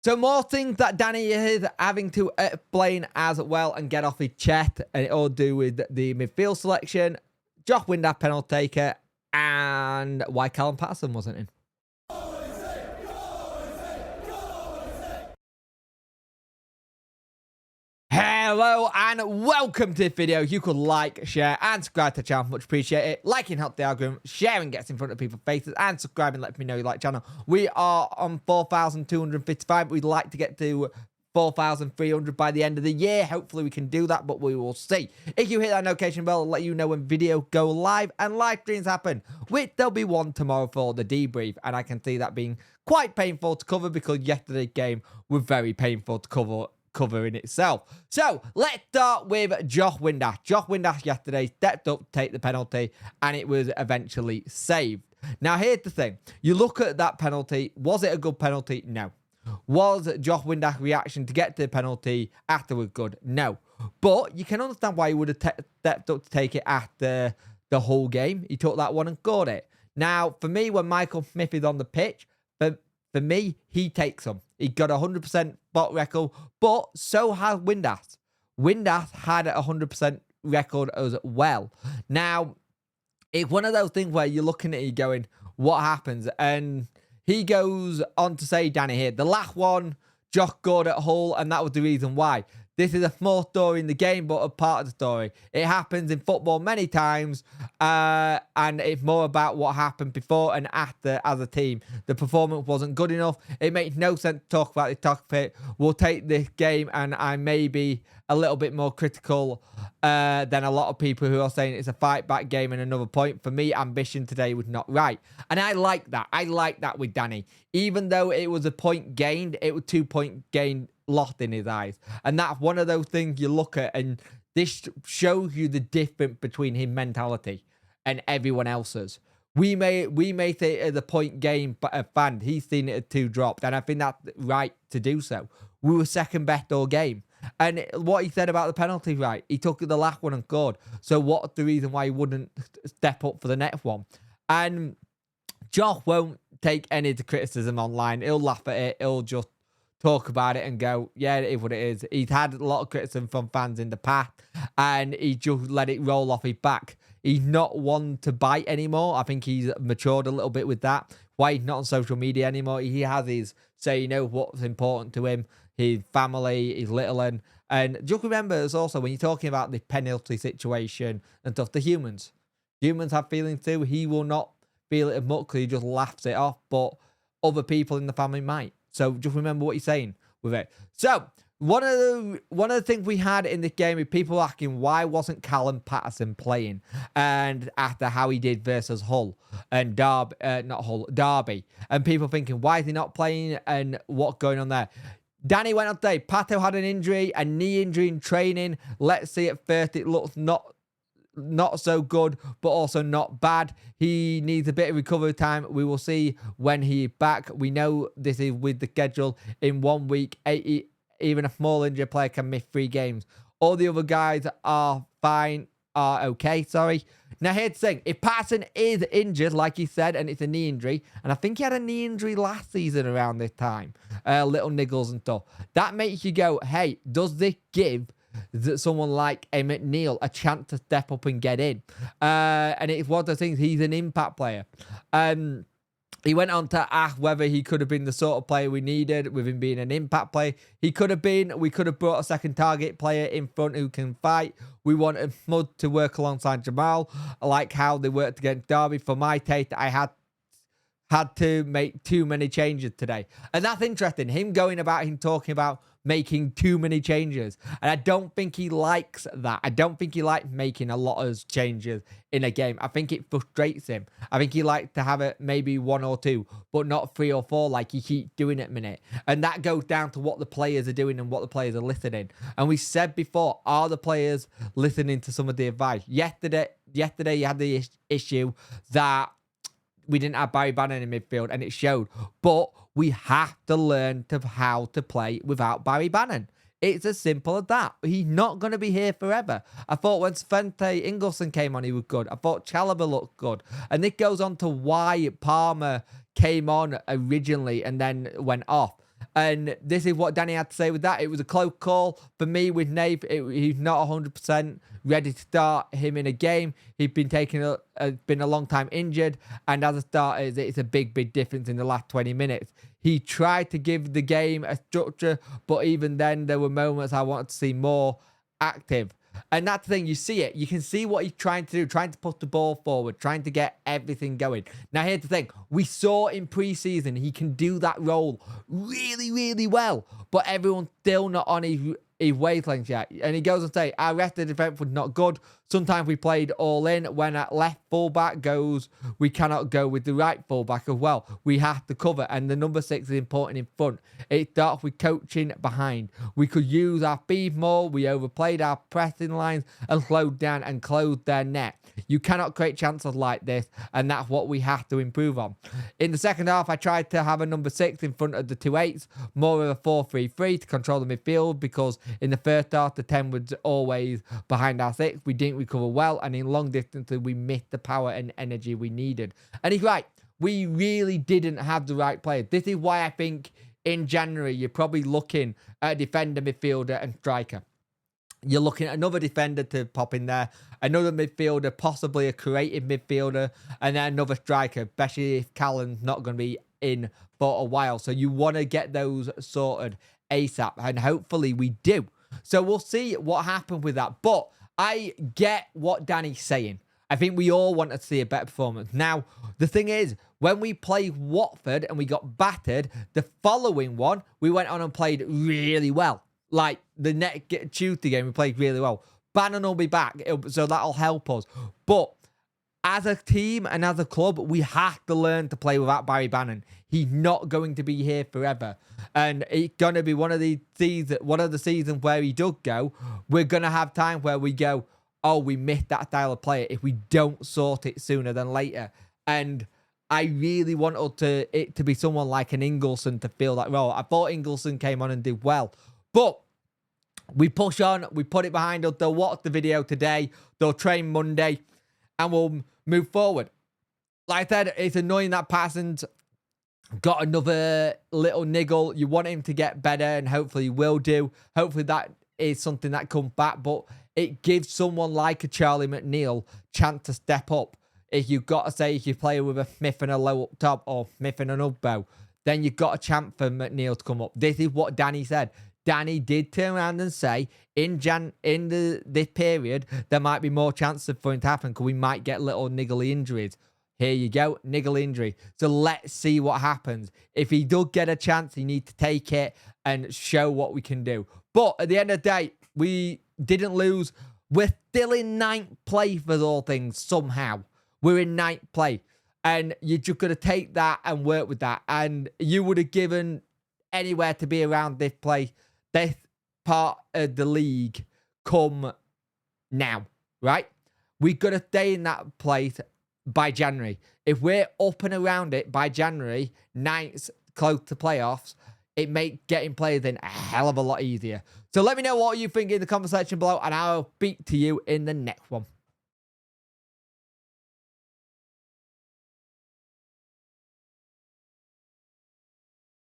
So more things that Danny is having to explain as well and get off his chest, and it all do with the midfield selection, Josh Windass penalty taker, and why Callum Patterson wasn't in. Hello and welcome to this video. You could like, share and subscribe to the channel. Much appreciate it. Liking helps the algorithm, sharing gets in front of people's faces, and subscribing lets me know you like the channel. We are on 4,255. We'd like to get to 4,300 by the end of the year. Hopefully we can do that, but we will see. If you hit that notification bell, it'll let you know when videos go live and live streams happen, which there'll be one tomorrow for the debrief, and I can see that being quite painful to cover because yesterday's game was very painful to cover in itself. So let's start with Josh Windass. Josh Windass yesterday stepped up to take the penalty, and it was eventually saved. Now here's the thing. You look at that penalty. Was it a good penalty? No. Was Josh Windass' reaction to get to the penalty afterwards good? No. But you can understand why he would have stepped up to take it after the whole game. He took that one and scored it. Now, for me, when Michael Smith is on the pitch, for me, he takes them. He got 100% spot record, but so has Windass. Windass had a 100% record as well. Now, it's one of those things where you're looking at it going, what happens? And he goes on to say, Danny here, the last one, Josh scored at Hull, and that was the reason why. This is a small story in the game, but a part of the story. It happens in football many times, and it's more about what happened before and after as a team. The performance wasn't good enough. It makes no sense to talk about the topic. We'll take this game, and I may be a little bit more critical than a lot of people who are saying it's a fight-back game and another point. For me, ambition today was not right. And I like that. I like that with Danny. Even though it was a point gained, it was 2 point gained lost in his eyes. And that's one of those things you look at, and this shows you the difference between his mentality and everyone else's. We may say it as a point game, but a fan, he's seen it as 2 drops, and I think that's right to do so. We were second best all game. And what he said about the penalty, right, he took the last one and scored. So what's the reason why he wouldn't step up for the next one? And Josh won't take any of the criticism online. He'll laugh at it. He'll just talk about it and go, yeah, it is what it is. He's had a lot of criticism from fans in the past, and he just let it roll off his back. He's not one to bite anymore. I think he's matured a little bit with that. Why he's not on social media anymore. He has his say, you know, what's important to him, his family, his little one. And just remember, as also, when you're talking about the penalty situation and stuff, the humans have feelings too. He will not feel it as much because he just laughs it off, but other people in the family might. So just remember what you're saying with it. So one of the things we had in this game is people asking why wasn't Callum Patterson playing, and after how he did versus Hull and Derby, and people thinking why is he not playing and what's going on there. Danny went on today. Pato had an injury, a knee injury in training. Let's see, at first it looks not so good, but also not bad. He needs a bit of recovery time. We will see when he's back. We know this is with the schedule in 1 week. Even a small injured player can miss 3 games. All the other guys are fine, are okay, sorry. Now here's the thing. If Patterson is injured, like he said, and it's a knee injury, and I think he had a knee injury last season around this time, little niggles and stuff, that makes you go, hey, does this give someone like a McNeil a chance to step up and get in? And it's one of the things, he's an impact player. He went on to ask whether he could have been the sort of player we needed with him being an impact player. He could have been. We could have brought a second target player in front who can fight. We wanted Mud to work alongside Jamal. I like how they worked against Derby. For my taste, I had to make too many changes today. And that's interesting. Him going about, him talking about making too many changes. And I don't think he likes that. I don't think he likes making a lot of changes in a game. I think it frustrates him. I think he likes to have it maybe 1 or 2, but not 3 or 4 like he keeps doing at the minute. And that goes down to what the players are doing and what the players are listening. And we said before, are the players listening to some of the advice? Yesterday you had the issue that we didn't have Barry Bannon in midfield, and it showed. But we have to learn how to play without Barry Bannon. It's as simple as that. He's not going to be here forever. I thought when Svante Ingolson came on, he was good. I thought Chalobah looked good. And this goes on to why Palmer came on originally and then went off. And this is what Danny had to say with that. It was a close call for me with Nave. He's not 100% ready to start him in a game. He'd been been a long time injured. And as a starter, it's a big, big difference in the last 20 minutes. He tried to give the game a structure, but even then, there were moments I wanted to see more active. And that's the thing, you see it. You can see what he's trying to do, trying to put the ball forward, trying to get everything going. Now, here's the thing. We saw in preseason he can do that role really, really well. But everyone's still not on his wavelength yet. And he goes on to say, our rest of the defense was not good. Sometimes we played all in. When at left fullback goes, we cannot go with the right fullback as well. We have to cover. And the number 6 is important in front. It starts with coaching behind. We could use our speed more. We overplayed our pressing lines and slowed down and closed their net. You cannot create chances like this, and that's what we have to improve on. In the second half, I tried to have a number 6 in front of the 2 8s, more of a 4-3-3 to control the midfield, because in the first half, the 10 was always behind our 6. We didn't recover well, and in long distances, we missed the power and energy we needed. And he's right. We really didn't have the right players. This is why I think in January, you're probably looking at a defender, midfielder, and striker. You're looking at another defender to pop in there, another midfielder, possibly a creative midfielder, and then another striker, especially if Callum's not going to be in for a while. So you want to get those sorted ASAP, and hopefully we do. So we'll see what happens with that. But I get what Danny's saying. I think we all want to see a better performance. Now, the thing is, when we played Watford and we got battered, the following one, we went on and played really well. Like the next Tuesday game, we played really well. Bannon will be back, so that'll help us. But as a team and as a club, we have to learn to play without Barry Bannon. He's not going to be here forever. And it's going to be one of the seasons where he does go. We're going to have time where we go, oh, we missed that style of player if we don't sort it sooner than later. And I really wanted it to be someone like an Ingleson to fill that role. I thought Ingleson came on and did well. But we push on. We put it behind us. They'll watch the video today. They'll train Monday. And we'll move forward. Like I said, it's annoying that Parsons got another little niggle. You want him to get better, and hopefully he will do. Hopefully that is something that comes back. But it gives someone like a Charlie McNeil chance to step up. If you've got to say, if you play with a Smith and a low up top or Smith and an Ugbo, then you've got a chance for McNeil to come up. This is what Danny said. Danny did turn around and say, in this period, there might be more chances for it to happen because we might get little niggly injuries. Here you go, niggle injury. So let's see what happens. If he does get a chance, he needs to take it and show what we can do. But at the end of the day, we didn't lose. We're still in 9th place for all things somehow. We're in 9th place. And you're just going to take that and work with that. And you would have given anywhere to be around this place, this part of the league come now, right? We've got to stay in that place by January. If we're up and around it by January, 9th, close to playoffs, it makes getting players in a hell of a lot easier. So let me know what you think in the comment section below, and I'll speak to you in the next one.